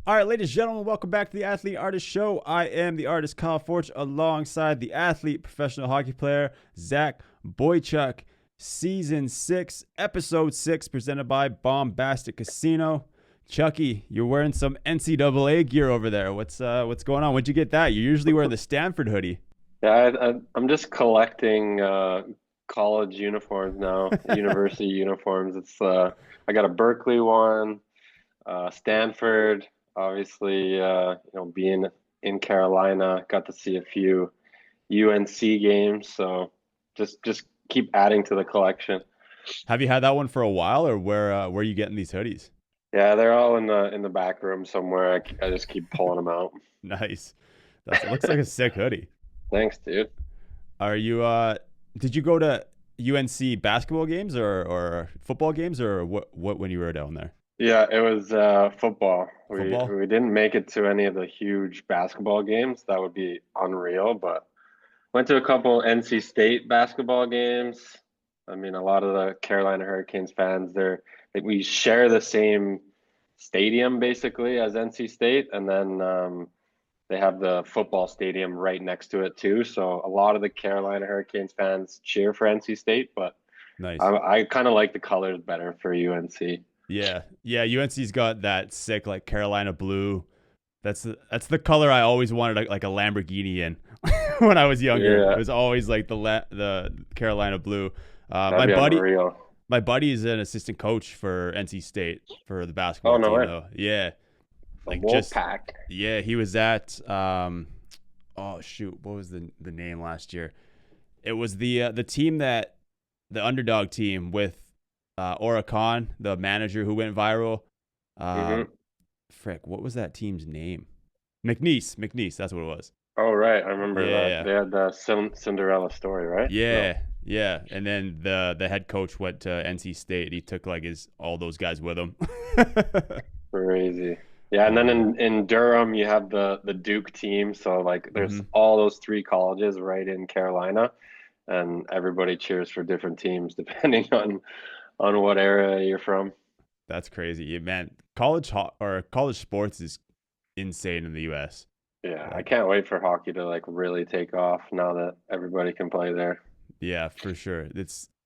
All right, ladies and gentlemen, welcome back to the Athlete Artist Show. I am the artist Kyle Forge alongside the athlete, professional hockey player, Zach Boychuk. Season 6, Episode 6, presented by Bombastic Casino. Chucky, you're wearing some NCAA gear over there. What's going on? When'd you get that? You usually wear the Stanford hoodie. Yeah, I'm just collecting college uniforms now, university uniforms. I got a Berkeley one, Stanford, obviously, being in Carolina, got to see a few UNC games, so just keep adding to the collection. Have you had that one for a while, or where are you getting these hoodies? Yeah, they're all in the back room somewhere. I just keep pulling them out. Nice. It looks like a sick hoodie. Thanks, dude. Are you did you go to UNC basketball games or football games, or what when you were down there? Yeah, it was football. We Football? we didn't make it to any of the huge basketball games. That would be unreal, but went to a couple NC State basketball games. I mean, a lot of the Carolina Hurricanes fans, we share the same stadium basically as NC State, and then they have the football stadium right next to it too. So a lot of the Carolina Hurricanes fans cheer for NC State, but Nice. I kind of like the colors better for UNC. Yeah. Yeah, UNC's got that sick like Carolina blue. That's the color I always wanted like a Lamborghini in when I was younger. Yeah, It was always like the Carolina blue. that'd be unreal. My buddy is an assistant coach for NC State for the Oh, basketball no team way. though. Yeah. The Like Wolf just Pack. yeah, he was at oh shoot, what was the name last year? It was the team that the underdog team with Ora Khan, the manager who went viral. Hmm. Um, frick, what was that team's name? McNeese, that's what it was. Oh, right. I remember that. Yeah, They had the Cinderella story, right? No. yeah. And then the head coach went to NC State. He took like his all those guys with him. Crazy. Yeah, and then Unreal. in Durham you have the Duke team, so like there's Hmm. all those three colleges right in Carolina, and everybody cheers for different teams depending on what area you're from. That's crazy, yeah, man. College sports is insane in the U.S. Yeah, I Like, can't wait for hockey to like really take off now that everybody can play there. yeah, for sure.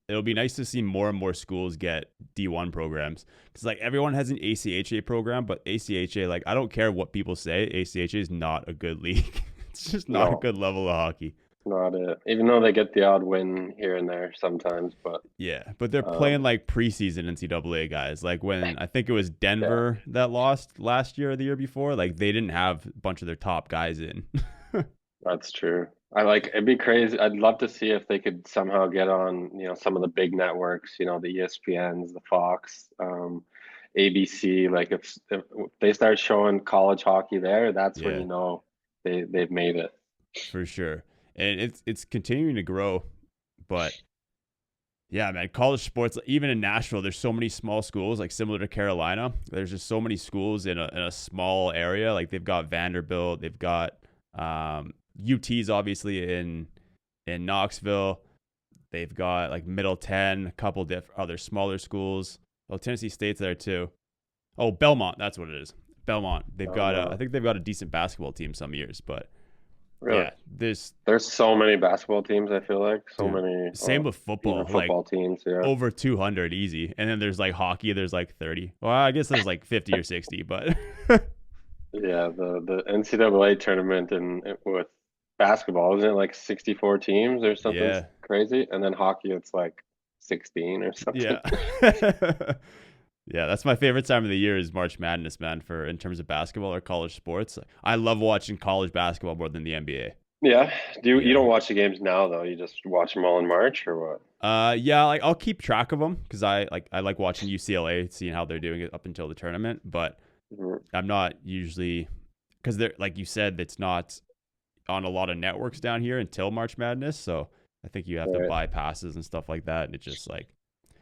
It'll be nice to see more and more schools get D1 programs because like everyone has an ACHA program, but ACHA, like I don't care what people say, ACHA is not a good league. It's just not a No, good level of hockey. not it. Even though they get the odd win here and there sometimes, but Yeah, but they're playing um, like preseason NCAA guys. Like when I think it was yeah. Denver that lost last year or the year before, like they didn't have a bunch of their top guys in. That's true. It'd be crazy. I'd love to see if they could somehow get on, some of the big networks, the ESPNs, the Fox, ABC. Like if they start showing college hockey there, that's when Yeah, they've made it. for sure. And it's continuing to grow, but yeah, man, college sports, even in Nashville, there's so many small schools, like similar to Carolina. There's just so many schools in a small area. Like they've got Vanderbilt, they've got UT's obviously in Knoxville. They've got like Middleton, a couple other smaller schools. Oh, Tennessee State's there too. Oh, Belmont, that's what it is. Belmont. I Uh, think they've got a decent basketball team some years, but really, yeah, this there's so many basketball teams. I feel like so dude. many, Same with even football. Like football teams. Yeah, over 200 easy. And then there's like hockey, there's like 30. Well, I guess there's like 50 or 60, but yeah. The NCAA tournament and with basketball, isn't it like 64 teams or something yeah. crazy? And then hockey, it's like 16 or something. Yeah. Yeah, that's my favorite time of the year is March Madness, man, for in terms of basketball or college sports. I love watching college basketball more than the NBA. Yeah. You Yeah. don't watch the games now though? You just watch them all in March or what? Yeah, like I'll keep track of them because I like watching UCLA, seeing how they're doing it up until the tournament, but Mhm. I'm not usually because they're like you said, it's not on a lot of networks down here until March Madness. So I think you have to Right. buy passes and stuff like that. And it's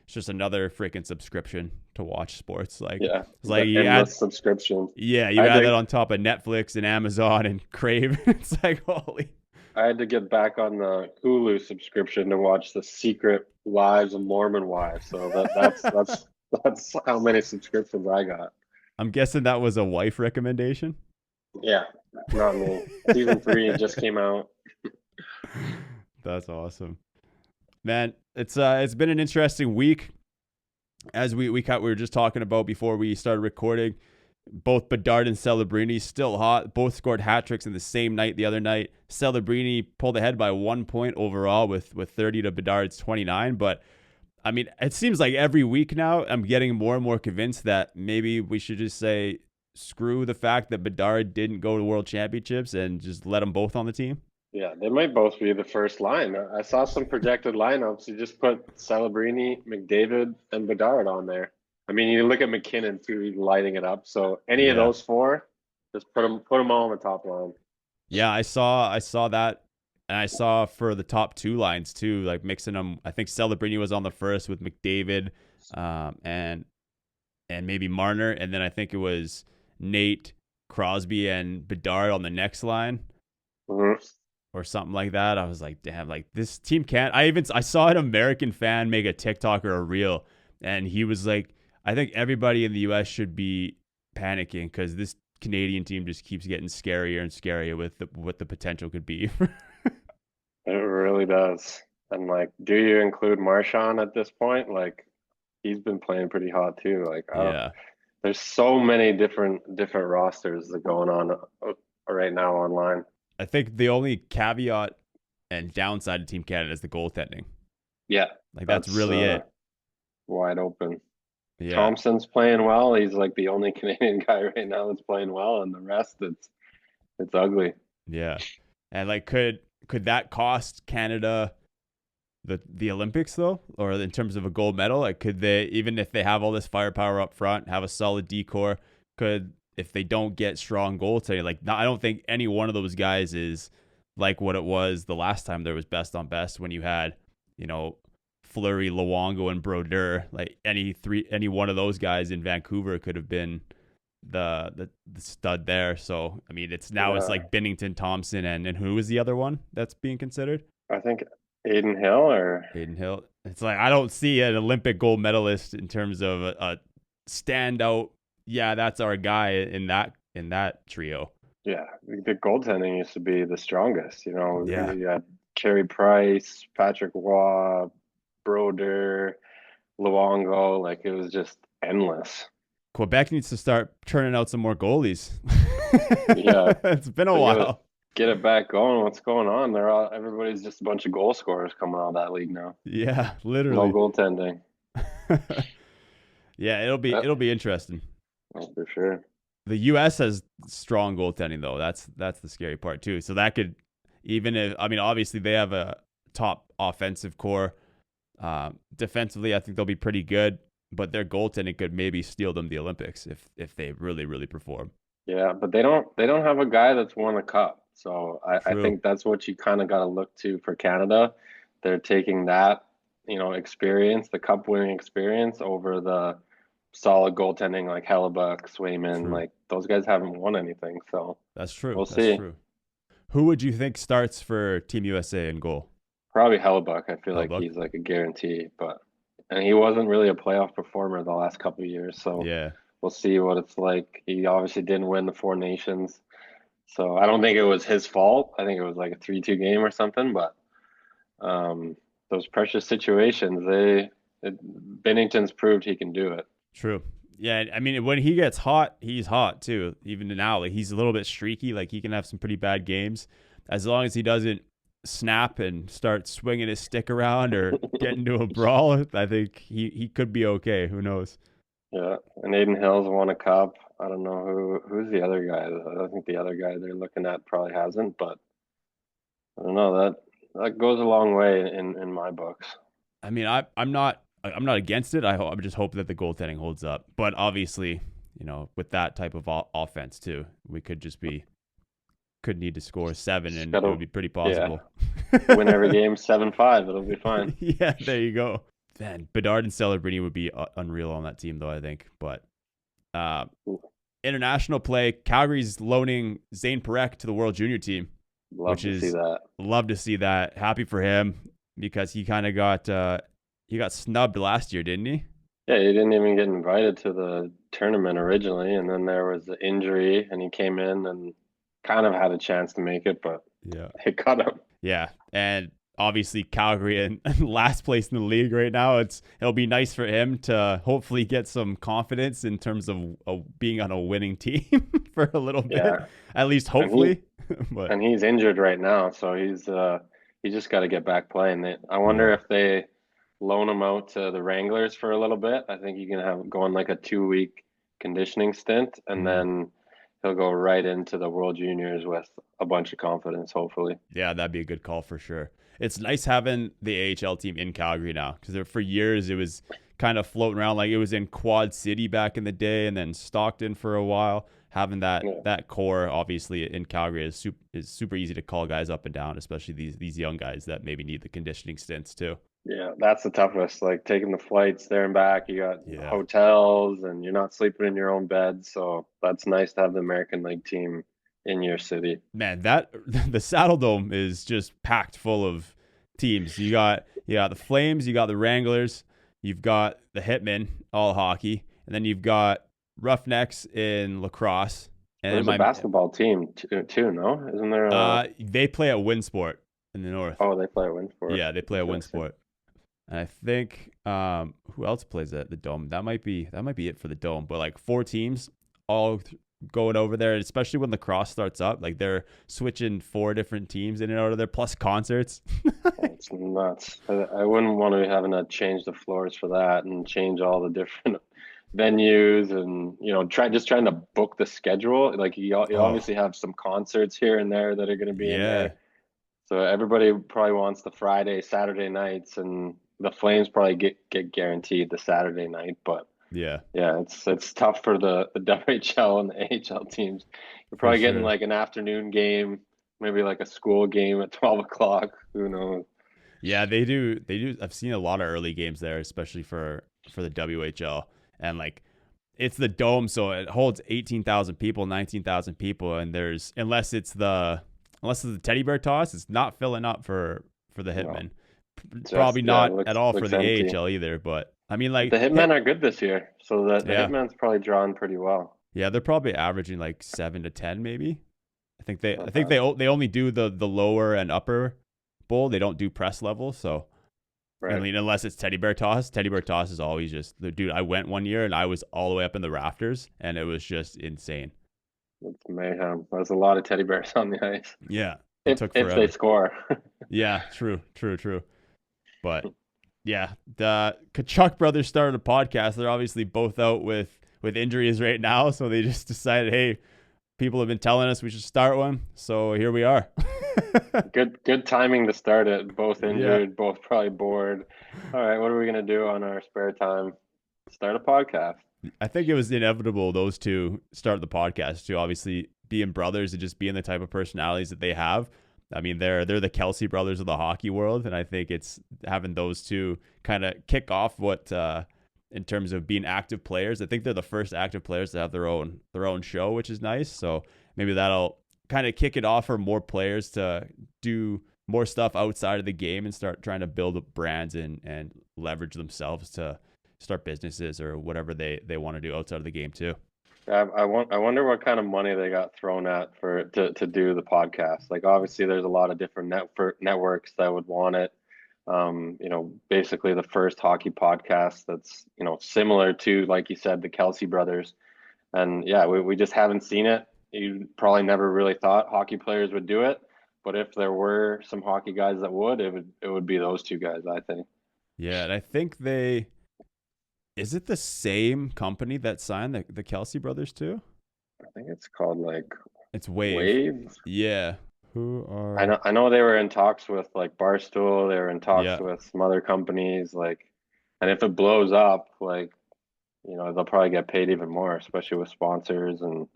just another freaking subscription to watch sports. Like Yeah. it's like The you add endless subscriptions. you I had add to that on top of Netflix and Amazon and Crave. It's like holy I had to get back on the Hulu subscription to watch the Secret Lives of Mormon Wives. So that's how many subscriptions I got. I'm guessing that was a wife recommendation. Yeah, not me. Season 3 just came out. That's awesome, man. It's been an interesting week. As we were just talking about before we started recording, both Bedard and Celebrini still hot. Both scored hat tricks in the same night the other night. Celebrini pulled ahead by 1 point overall with 30 to Bedard's 29. But I mean, it seems like every week now I'm getting more and more convinced that maybe we should just say screw the fact that Bedard didn't go to World Championships and just let them both on the team. Yeah, they might both be the first line. I saw some projected lineups. You just put Celebrini, McDavid, and Bedard on there. I mean, you look at McKinnon too; he's lighting it up. So any of Yeah. those four, just put them all on the top line. Yeah, I saw that, and I saw for the top two lines too, like mixing them. I think Celebrini was on the first with McDavid, and maybe Marner, and then I think it was Nate, Crosby, and Bedard on the next line. Mm-hmm. Or something like that. I was like, damn, like this team can't. I saw an American fan make a TikTok or a reel, and he was like, I think everybody in the US should be panicking because this Canadian team just keeps getting scarier and scarier with what the potential could be. It really does. And like, do you include Marchand at this point? Like, he's been playing pretty hot too. Like, Yeah. there's so many different rosters that are going on right now online. I think the only caveat and downside to Team Canada is the goaltending. Yeah. Like that's really it. Wide open. Yeah. Thompson's playing well. He's like the only Canadian guy right now that's playing well, and the rest it's Yeah. And like could that cost Canada the Olympics though? Or in terms of a gold medal? Like could they, even if they have all this firepower up front, have a solid decor, could, if they don't get strong goaltending, like I don't think any one of those guys is like what it was the last time there was best on best when you had, Fleury, Luongo, and Brodeur. Like any one of those guys in Vancouver could have been the stud there. So I mean, it's like Binnington, Thompson, and who is the other one that's being considered? I think Aiden Hill. It's like I don't see an Olympic gold medalist in terms of a standout. Yeah, that's our guy in that trio. Yeah, the goaltending used to be the strongest. Yeah. You had Carey Price, Patrick Waugh, Brodeur, Luongo. Like it was just endless. Quebec needs to start turning out some more goalies. Yeah, it's been a while. Get it back going. What's going on? Everybody's just a bunch of goal scorers coming out of that league now. Yeah, literally. No goaltending. Yeah, it'll be interesting. Oh, for sure. The U.S. has strong goaltending though. That's the scary part too. So that could, even if, I mean, obviously they have a top offensive core. Defensively, I think they'll be pretty good, but their goaltending could maybe steal them the Olympics if they really, really perform. Yeah, but they don't have a guy that's won a cup. So I think that's what you kind of got to look to for Canada. They're taking that, experience, the cup winning experience over the solid goaltending like Hellebuck, Swayman. True. Like those guys haven't won anything. So that's true. We'll see. True. Who would you think starts for Team USA in goal? Probably Hellebuck. I feel like he's like a guarantee, and he wasn't really a playoff performer the last couple of years. So yeah, we'll see what it's like. He obviously didn't win the Four Nations. So I don't think it was his fault. I think it was like a 3-2 game or something. But those precious situations, Binnington's proved he can do it. True. Yeah, I mean, when he gets hot, he's hot too. Even now, like he's a little bit streaky. Like he can have some pretty bad games, as long as he doesn't snap and start swinging his stick around or get into a brawl. I think he could be okay. Who knows? Yeah, and Aiden Hill's won a cup. I don't know who's the other guy. I think the other guy they're looking at probably hasn't, but I don't know. That goes a long way in my books. I mean, I'm not against it. I just hope that the goaltending holds up. But obviously, with that type of offense too, we could need to score 7 and it would be pretty possible. Yeah. Win every game 7-5. It'll be fine. Yeah, there you go. Man, Bedard and Celebrini would be unreal on that team, though, I think. But international play, Calgary's loaning Zane Parekh to the World Junior team. Love to see that. Happy for him because he kind of got snubbed last year, didn't he? Yeah, he didn't even get invited to the tournament originally, and then there was the injury, and he came in and kind of had a chance to make it, but Yeah. it cut him. Yeah. And obviously Calgary in last place in the league right now. It'll be nice for him to hopefully get some confidence in terms of being on a winning team for a little bit, Yeah, at least hopefully. But and he's injured right now, so he's just got to get back playing. I wonder yeah. if they loan him out to the Wranglers for a little bit. I think he can have go on like a 2 week conditioning stint, and Mm. then he'll go right into the World Juniors with a bunch of confidence, hopefully. Yeah, that'd be a good call for sure. It's nice having the AHL team in Calgary now because for years it was kind of floating around like it was in Quad City back in the day, and then Stockton for a while. Having Yeah. that core obviously in Calgary is super easy to call guys up and down, especially these young guys that maybe need the conditioning stints too. Yeah, that's the toughest. Like taking the flights there and back, you got Yeah. hotels and you're not sleeping in your own bed. So that's nice to have the American League team in your city. Man, that the Saddle Dome is just packed full of teams. You got the Flames, you got the Wranglers, you've got the Hitmen, all hockey, and then you've got Roughnecks in lacrosse. And There's a basketball team too, no? Isn't there they play at Winsport in the north. Oh, they play at Winsport. Yeah, they play at Interesting. Winsport. And I think who else plays at the Dome? That might be it for the Dome. But like 4 teams all going over there, especially when lacrosse starts up. Like they're switching 4 different teams in and out of there, plus concerts. It's nuts. I wouldn't want to be having to change the floors for that and change all the different venues and trying to book the schedule. Like you Oh, obviously have some concerts here and there that are going to be in yeah. there. So everybody probably wants the Friday, Saturday nights, and the Flames probably get guaranteed the Saturday night. But Yeah, yeah, it's tough for the WHL and the AHL teams. You're for probably getting sure. like an afternoon game, maybe like a school game at 12 o'clock. Who knows? Yeah, they do. They do. I've seen a lot of early games there, especially for the WHL, and like it's the Dome, so it holds 18,000 people, 19,000 people, and there's unless it's the teddy bear toss, it's not filling up for the No, Hitmen. just Probably yeah, not at all for looks the empty. AHL either, but I mean, But the like Hitmen hit. are good this year, so the Yeah, Hitmen's probably drawn pretty well. yeah, they're probably averaging like 7 to 10, maybe. I Not think bad. they only do the lower and upper bowl. They don't do press level, so I Right. mean, unless it's teddy bear toss. Teddy bear toss is always just the dude. I went one year and I was all the way up in the rafters, and it was just insane. It's mayhem. There's a lot of teddy bears on the ice. Yeah, it If took if they forever. score. Yeah, true. But yeah, the Kachuk brothers started a podcast. They're obviously both out with injuries right now, so they just decided, hey, people have been telling us we should start one, so here we are. Good timing to start it. Both Yeah. injured, both probably bored. All right, what are we gonna do on our spare time? Start a podcast. I think it was inevitable those two start the podcast too. Obviously, being brothers and just being the type of personalities that they have. I mean, they're the Kelsey brothers of the hockey world, and I think it's having those two kind of kick off what in terms of being active players. I think they're the first active players to have their own show, which is nice. So maybe that'll kind of kick it off for more players to do more stuff outside of the game and start trying to build up brands and leverage themselves to start businesses or whatever they want to do outside of the game too. I wonder what kind of money they got thrown at to do the podcast. Like obviously there's a lot of different networks that would want it. Basically the first hockey podcast that's, similar to, like you said, the Kelsey brothers. And yeah, we just haven't seen it. You probably never really thought hockey players would do it, but if there were some hockey guys that would, it would be those two guys, I think. Yeah, and I think is it the same company that signed the Kelsey brothers too? I think it's called like It's Wave. Wave. Yeah. Who I are know I know they were in talks with like Barstool, they were in talks Yeah. with some other companies, like, and if it blows up, like, they'll probably get paid even more, especially with sponsors and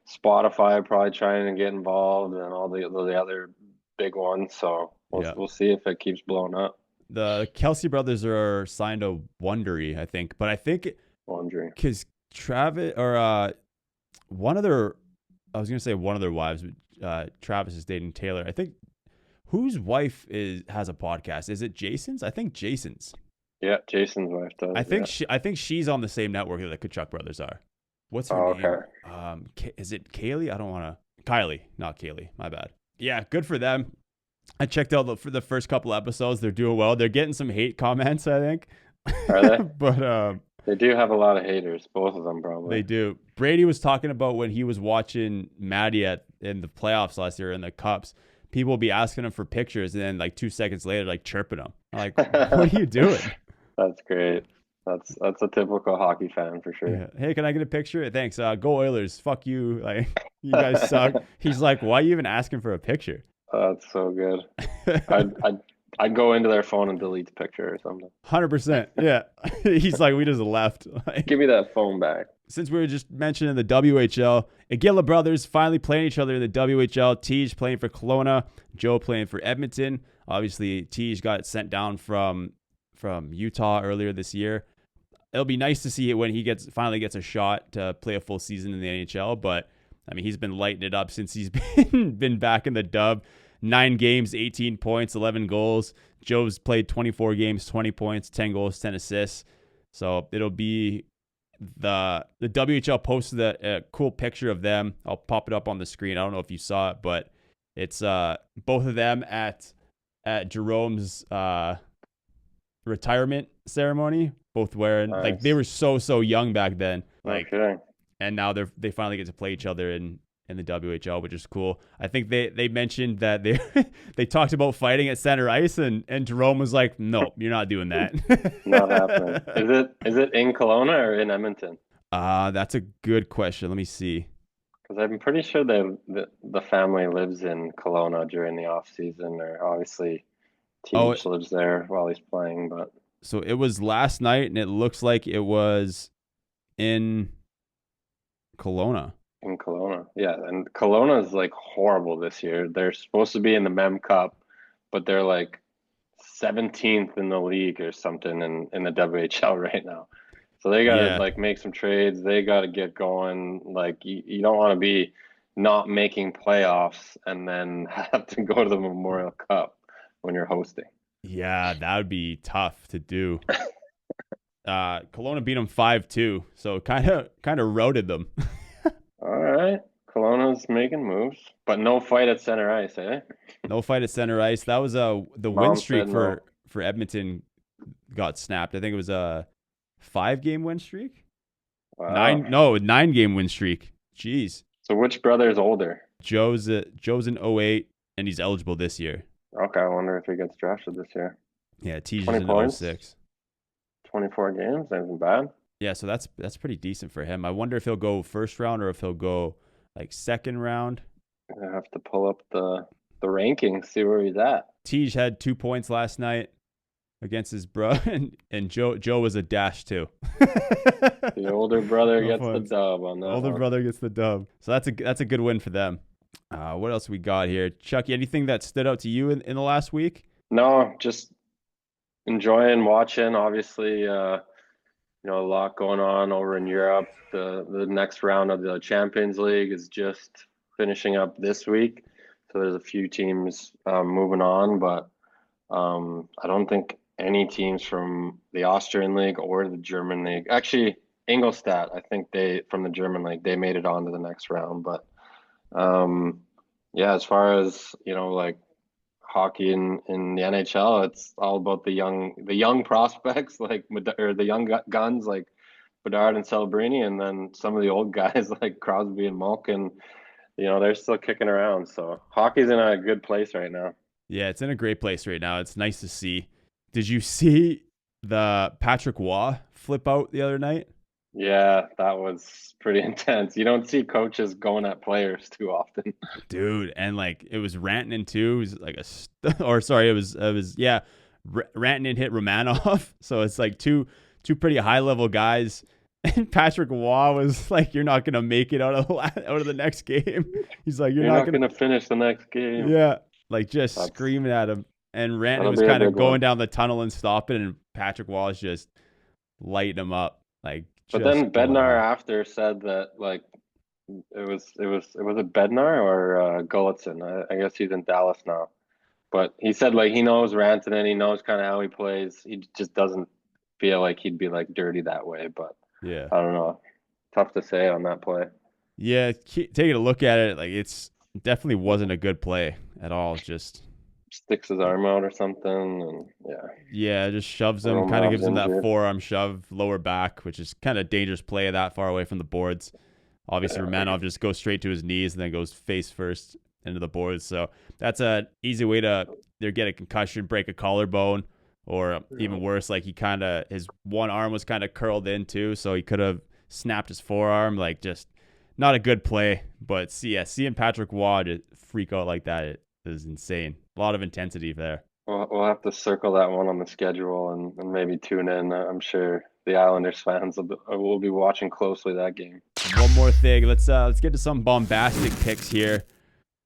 Spotify probably trying to get involved and all the other big ones. So we'll Yeah. we'll see if it keeps blowing up. The Kelsey brothers are signed to Wondery, I think. But I think Laundry. because Travis or one of their I was gonna say one of their wives, but Travis is dating Taylor. I think whose wife has a podcast? Is it Jason's? I think Jason's. Yeah, Jason's wife does. I Yeah. think she's on the same network that the Kachuk brothers are. What's her Oh, name? okay. Is it Kaylee? I don't want to. Kylie, not Kaylee. My bad. Yeah, good for them. I checked out for the first couple episodes. They're doing well. They're getting some hate comments, I think. Are they? But They do have a lot of haters, both of them probably. they do. Brady was talking about when he was watching Maddie in the playoffs last year in the Cups. People will be asking him for pictures, and then like 2 seconds later, like chirping him. I'm like, what are you doing? That's great. That's a typical hockey fan for sure. Yeah. Hey, can I get a picture? Thanks. Go Oilers. Fuck you. Like, you guys suck. He's like, why are you even asking for a picture? That's so good. I'd go into their phone and delete the picture or something. 100%. Yeah. He's like, we just left. Like, Give me that phone back. since we were just mentioning the WHL, Aguila brothers finally playing each other in the WHL. Tej playing for Kelowna, Joe playing for Edmonton. Obviously, Tej got sent down from Utah earlier this year. It'll be nice to see it when he finally gets a shot to play a full season in the NHL. But I mean, he's been lighting it up since he's been back in the dub. 9 games, 18 points, 11 goals. Joe's played 24 games, 20 points, 10 goals, 10 assists. So it'll be the WHL posted a cool picture of them. I'll pop it up on the screen. I don't know if you saw it, but it's both of them at Jerome's retirement ceremony, both wearing like they were so young back then, like, okay. and now they finally get to play each other in the WHL, which is cool. I think they mentioned that they talked about fighting at center ice, and Jerome was like, "No, you're not doing that." Not happening. Is it in Kelowna or in Edmonton? That's a good question. Let me see. Because I'm pretty sure the family lives in Kelowna during the off season, or obviously Oh, Teach lives there while he's playing. But so it was last night, and it looks like it was in Kelowna. in Kelowna, yeah, and Kelowna is like horrible this year. They're supposed to be in the Mem Cup, but they're like 17th in the league or something in the WHL right now. So they gotta Yeah. like make some trades. They gotta get going. Like you don't want to be not making playoffs and then have to go to the Memorial Cup when you're hosting. Yeah, that would be tough to do. Kelowna beat them 5-2, so kind of routed them. All right, Kelowna's making moves, but no fight at center ice, eh? No fight at center ice. That was the win Mom streak said no. for Edmonton got snapped. I think it was a 5-game win streak. Wow. 9-game win streak. Jeez. So which brother is older? Joe's in 08, and he's eligible this year. Okay, I wonder if he gets drafted this year. Yeah, T's 20 in points? 06. 24 games, that isn't bad. Yeah, so that's pretty decent for him. I wonder if he'll go first round or if he'll go like second round. I have to pull up the rankings, see where he's at. Tej had 2 points last night against his bro, and Joe was a dash too. The older brother No gets points. the dub on that. Older brother gets the dub. So that's a good win for them. What else we got here? Chucky, anything that stood out to you in the last week? No, just enjoying watching. Obviously, a lot going on over in Europe. The next round of the Champions League is just finishing up this week, so there's a few teams moving on, but I don't think any teams from the Austrian League or the German League. Actually, Ingolstadt, I think they from the German League, they made it on to the next round. But yeah, as far as like hockey in the NHL, it's all about the young prospects or the young guns like Bedard and Celebrini, and then some of the old guys like Crosby and Malkin. They're still kicking around. So hockey's in a good place right now. Yeah, it's in a great place right now. It's nice to see. Did you see the Patrick Waugh flip out the other night? Yeah, that was pretty intense. You don't see coaches going at players too often. Dude, and like it was Rantanen too. It was like Rantanen hit Romanov. So it's like two pretty high level guys. And Patrick Waugh was like, "You're not gonna make it out of the next game." He's like, "You're not gonna finish the next game." Yeah, like just screaming at him. And Rantanen was be a kind of big going one. down the tunnel and stopping, and Patrick Waugh was just lighting him up. Like, But just then going Bednar off. after said that like it was Bednar or Gulletson. I guess he's in Dallas now. But he said like he knows Rantanen, he knows kind of how he plays. He just doesn't feel like he'd be like dirty that way. But Yeah. I don't know. tough to say on that play. Yeah, taking a look at it, like it's definitely wasn't a good play at all. Just Sticks his arm out or something, and yeah, just shoves him, kind of Romanov's gives him that injured. forearm shove, lower back, which is kind of dangerous play that far away from the boards. Obviously, Yeah, Romanov just goes straight to his knees and then goes face first into the boards. So that's an easy way to either get a concussion, break a collarbone, or even worse, like his one arm was kind of curled in too, so he could have snapped his forearm. Like just not a good play. But seeing Patrick Waugh freak out like that it is insane. A lot of intensity there. we'll have to circle that one on the schedule and maybe tune in. I'm sure the Islanders fans will be watching closely that game. One more thing, let's get to some bombastic picks here.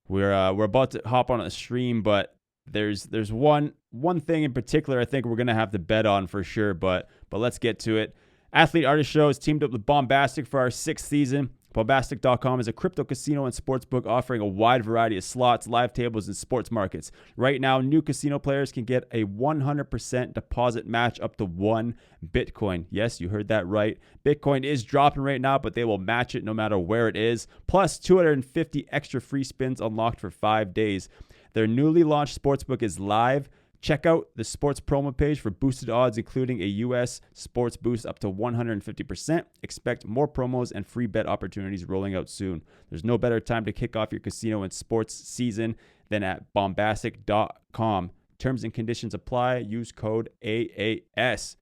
We're about to hop on a stream, but there's one thing in particular I think we're gonna have to bet on for sure. But let's get to it. Athlete Artist Show has teamed up with Bombastic for our 6th season. Bombastic.com is a crypto casino and sportsbook offering a wide variety of slots, live tables, and sports markets. Right now, new casino players can get a 100% deposit match up to 1 Bitcoin. Yes, you heard that right. Bitcoin is dropping right now, but they will match it no matter where it is. Plus, 250 extra free spins unlocked for 5 days. Their newly launched sportsbook is live. Check out the sports promo page for boosted odds, including a U.S. sports boost up to 150%. Expect more promos and free bet opportunities rolling out soon. There's no better time to kick off your casino and sports season than at bombastic.com. Terms and conditions apply. Use code AAS.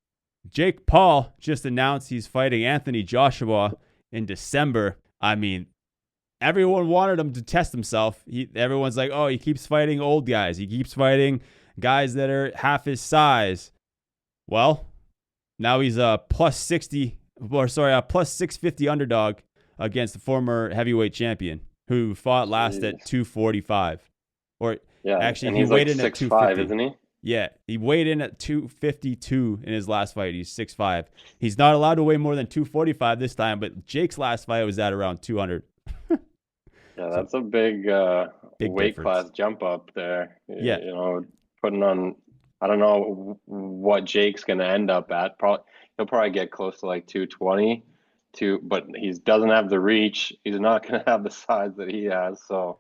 Jake Paul just announced he's fighting Anthony Joshua in December. I mean, everyone wanted him to test himself. Everyone's like, oh, he keeps fighting old guys. He keeps fighting guys that are half his size. Well, now he's a plus 650 underdog against the former heavyweight champion who fought last at 245. Or actually, he weighed in at 250. Isn't he? Yeah, he weighed in at 252 in his last fight. He's 6'5". He's not allowed to weigh more than 245 this time, but Jake's last fight was at around 200. Yeah, that's a big weight class jump up there. Yeah. Putting on, I don't know what Jake's going to end up at. He'll probably get close to like 220, but he doesn't have the reach. He's not going to have the size that he has. So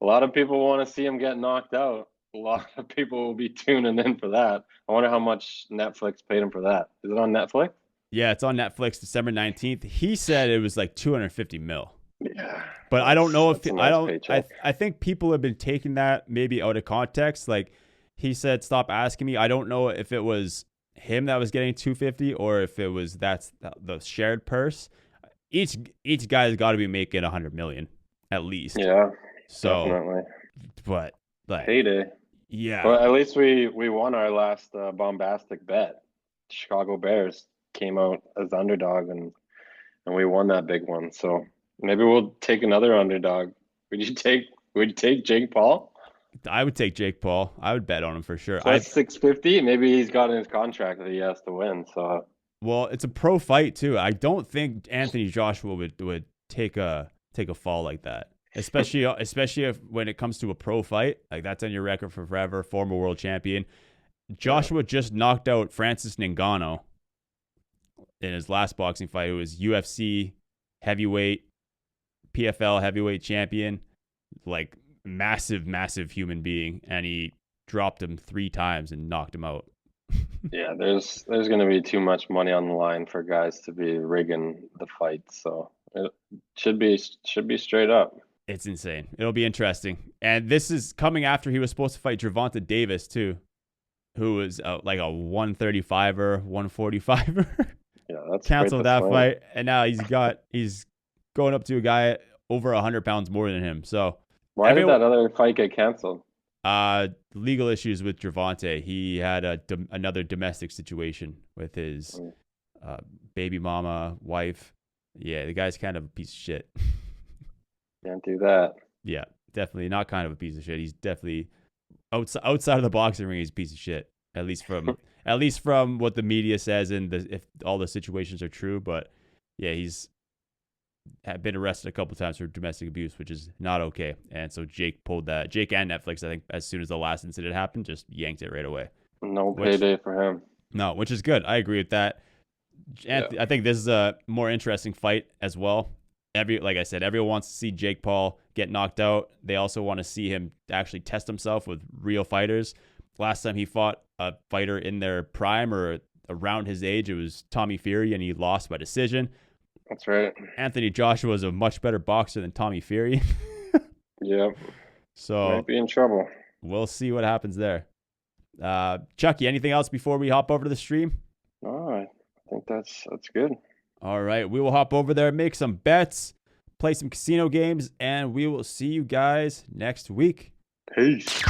a lot of people want to see him get knocked out. A lot of people will be tuning in for that. I wonder how much Netflix paid him for that. Is it on Netflix? Yeah, it's on Netflix December 19th. He said it was like 250 mil. Yeah. But I don't know if I think people have been taking that maybe out of context. Like he said, stop asking me. I don't know if it was him that was getting 250 or if it was that's the shared purse. Each guy's got to be making 100 million at least. Yeah. So, definitely. But like payday. Yeah. Well, at least we won our last bombastic bet. Chicago Bears came out as underdog and we won that big one. So maybe we'll take another underdog. Would you take Jake Paul? I would take Jake Paul. I would bet on him for sure. Plus 650. Maybe he's got in his contract that he has to win. So well, it's a pro fight too. I don't think Anthony Joshua would take a fall like that. Especially if when it comes to a pro fight, like that's on your record for forever, former world champion. Joshua just knocked out Francis Ngannou in his last boxing fight. It was UFC heavyweight, PFL heavyweight champion, like massive human being, and he dropped him 3 times and knocked him out. Yeah, there's going to be too much money on the line for guys to be rigging the fight, so it should be straight up. It's insane. It'll be interesting. And this is coming after he was supposed to fight Gervonta Davis too, who was like a 135er, 145er. Yeah, that's canceled that fight, and now he's going up to a guy over 100 pounds more than him. So why did that other fight get canceled? Legal issues with Gervonta. He had another domestic situation with his baby mama wife. Yeah, the guy's kind of a piece of shit. Can't do that. Yeah, definitely not kind of a piece of shit. He's definitely outside of the boxing ring. He's a piece of shit. At least from what the media says and if all the situations are true. But yeah, he's been arrested a couple times for domestic abuse, which is not okay. And so Jake pulled that. Jake and Netflix, I think, as soon as the last incident happened, just yanked it right away. No payday for him. No, which is good. I agree with that. Yeah, I think this is a more interesting fight as well. Like I said, everyone wants to see Jake Paul get knocked out. They also want to see him actually test himself with real fighters. Last time he fought a fighter in their prime or around his age, it was Tommy Fury, and he lost by decision. that's right. Anthony Joshua is a much better boxer than Tommy Fury. Yep, might So be in trouble. we'll see what happens there. Chucky, anything else before we hop over to the stream? No, I think that's good. All right, we will hop over there, make some bets, play some casino games, and we will see you guys next week. Peace.